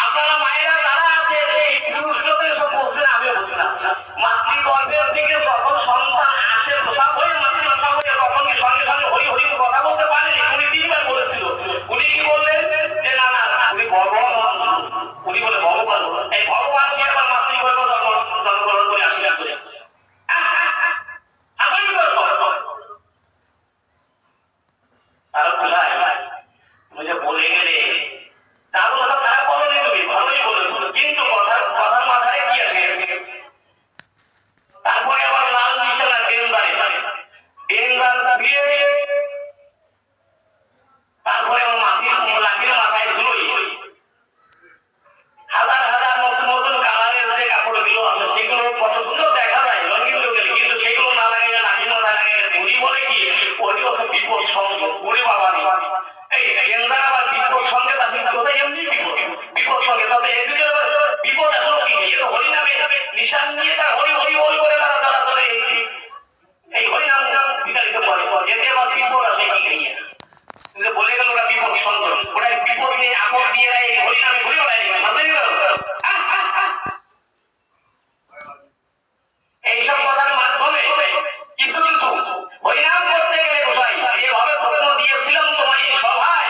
আপনারা মায়েরা যারা আছে এই পুরুষ লোকের সব বুঝবেন, আমিও বুঝি না। মাতৃগর্ভের থেকে যখন সন্তান আসে প্রসাব হয়ে মাতৃপ্রসাব হয়ে তখন কি সঙ্গে সঙ্গে হরি হরি কথা বলতে পারেনি? উনি তিনবার বলেছিল। উনি কি বললেন যে না না উনি ভগবান, উনি বলে ভগবান, এই ভগবান সে আবার মাতৃগর্ভ জন্মগ্রহণ করে আসিয়া চলে বলে গেলে যা বলেছ খারাপ বলোনি, তুমি ভালোই বলেছো, কিন্তু কথার মাথায় কি আছে? তারপরে আবার লাল বিছানা ডেঞ্জার দিয়ে তারপরে আমার লাঠির মাথায় ঝুলোই হাজার হাজার নতুন নতুন কালারের যে কাপড়গুলো আছে সেগুলো কত সুন্দর দেখা যায় রঙিন লোকের, কিন্তু সেগুলো না লাগাইলে লাঠির মাথায় লাগাইলে উনি বলে কি ওই হচ্ছে বিপদ সঙ্গ। ওরে বাবা এই ডেঞ্জার আবার বিপদ সঙ্গে আছে, কোথায় এমনি বিপদ সঙ্গে তাতে এর ভিতরে বিপদ আসলে কি? এ তো হরি নামে নিশান নিয়ে তার হরি হরি হরি করে তারা যারা চলে এই হরি নাম বিতাড়িত করে, এতে আবার বিপদ আসে কি নিয়ে বলে গেল ওরা বিপদ সঞ্চয়, ওরা বিপদ নিয়ে আপদ নিয়ে এই হরি নামে ঘুরে বেড়ায়। এইসব কথার মাধ্যমে কিছু কিছু হরিনাম করতে গেলে গোসাই যেভাবে প্রশ্ন দিয়েছিলাম তোমার এই সভায়,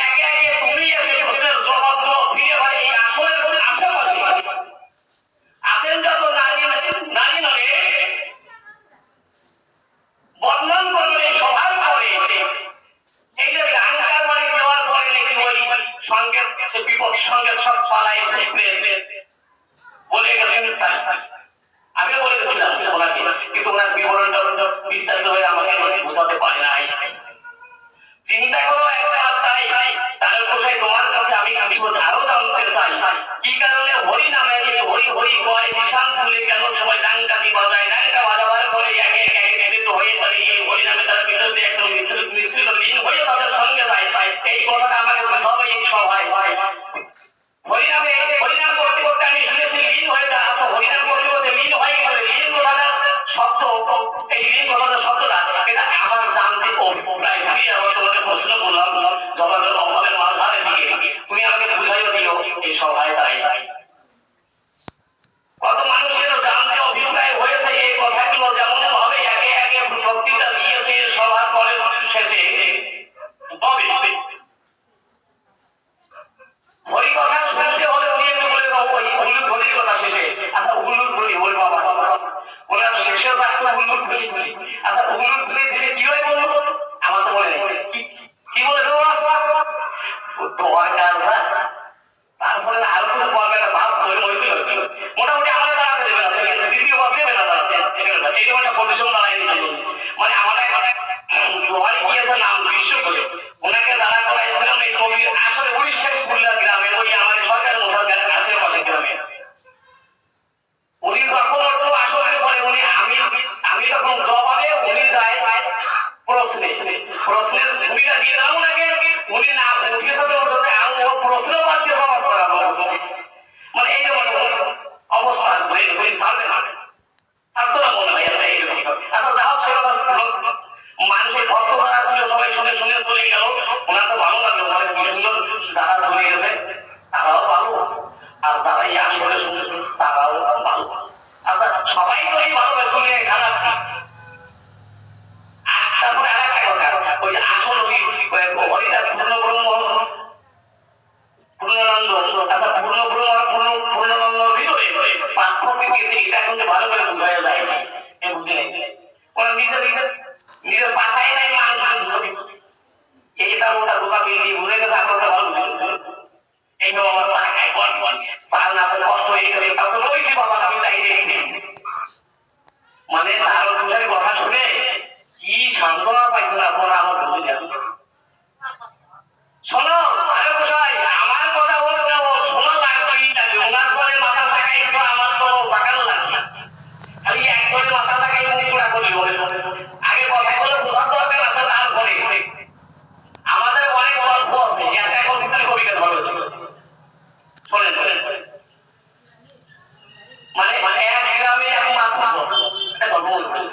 একে একে তুমি এসে প্রশ্নের জবাব ফিরে ভাই এই আসলের আশেপাশে আছেন যত নারী নয় বর্ণন করলে সভার পরে এই যে ডাঙ্কার বাড়ি দেওয়ার পরে নাকি ওই সঙ্গে বিপদ সঙ্গে সব পালাই বলে গেছেন। আমি বলে গেছিলাম ওনাকে, কিন্তু ওনার বিবরণটা বিস্তারিত হয়ে আমাকে বোঝাতে পারে নাই। চিন্তা করো একবার তাই তার কোথায় তোমার কাছে আমি কিছু আরো জানতে চাই, কি কারণে হরি নামে হরি হরি কয় নিশান খুলে কেন সবাই ডাঙ্কাতি বাজায়, ডাঙ্কা বাজাবার পরে একে একে মিলিত হয়ে তাদের এই হরি নামে তার ভিতরে একদম মিশ্রিত লীন হয়ে তাদের সঙ্গে যায়। এই কথাটা আমাকে বোঝাবে এই সভায়। হরিনাম করতে করতে আমি শুনেছি লীন হয়ে যায়। আচ্ছা হরিনাম করতে করতে লীন হয়ে গেলে লীন কথাটা শব্দ, এই লীন কথাটা শব্দটা এটা আমার জানতে অভিপ্রায় ফিরিয়ে আমি তোমাকে প্রশ্ন করলাম, জবাবের অভাবের মাঝখানে থেকে তুমি আমাকে বুঝাইও দিও এই সভায়। তাই কত মানুষের জানতে অভিপ্রায় হয়েছে এই কথাগুলো, যেমন ভাবে একে একে বক্তৃতা দিয়েছে সভার পরে শেষে। তবে হরি কথা শুনতে হলে উনি একটু বলে হুলুর ধরির কথা শেষে। আচ্ছা হুলুর ধরি বল বাবা ওনার শেষে যাচ্ছে হুলুর ধরি। আচ্ছা হুলুর ধরি দিলে কি হয় বলবো? আমার তো মনে নেই কি বলেছে তোমার কাজ। তারপরে আরো কিছু বলবে না ভাব তৈরি হয়েছিল, মোটামুটি আমার দাঁড়াতে দেবে না, দ্বিতীয়বার দেবে না, এইরকম একটা পজিশন দাঁড়াই নিয়েছিল। মানে আমাদের দোয়ারি গিয়েছে নাম বিশ্ব করে ওনাকে দাঁড়া করাইছিলাম এই কবি আসলে উড়িষ্যার ফুল্লা গ্রামে, ওই আমাদের সরকার মোসারকারের আশেপাশে গ্রামে। উনি যখন একটু আসলে পরে উনি আমি তখন জবাবে উনি যায় প্রশ্নের ভূমিকা দিয়ে দাও ওনাকে, উনি না উঠে যাবে প্রশ্ন বাদ দিয়ে জবাব করাবো। মানে এই অবস্থা ছাড়বে না ছাড়তো মনে হয় এইরকম। আচ্ছা যা হোক সেটা মানুষের ভক্ত যারা ছিল সবাই শুনে শুনে চলে গেল, ওনার তো ভালো লাগলো, মানে কি সুন্দর যারা চলে গেছে তারাও ভালো, আর যারা আসলে শুনেছে তারাও ভালো। আচ্ছা সবাই তো এই ভালো তুমি খারাপ। তারপরে আর একটা কথা, ওই আসল হরিদার পূর্ণানন্দ, আচ্ছা পূর্ণানন্দর ভিতরে পার্থক্য কি এটা কিন্তু ভালো করে বোঝা যায় না, বুঝলেন? ওরা নিজের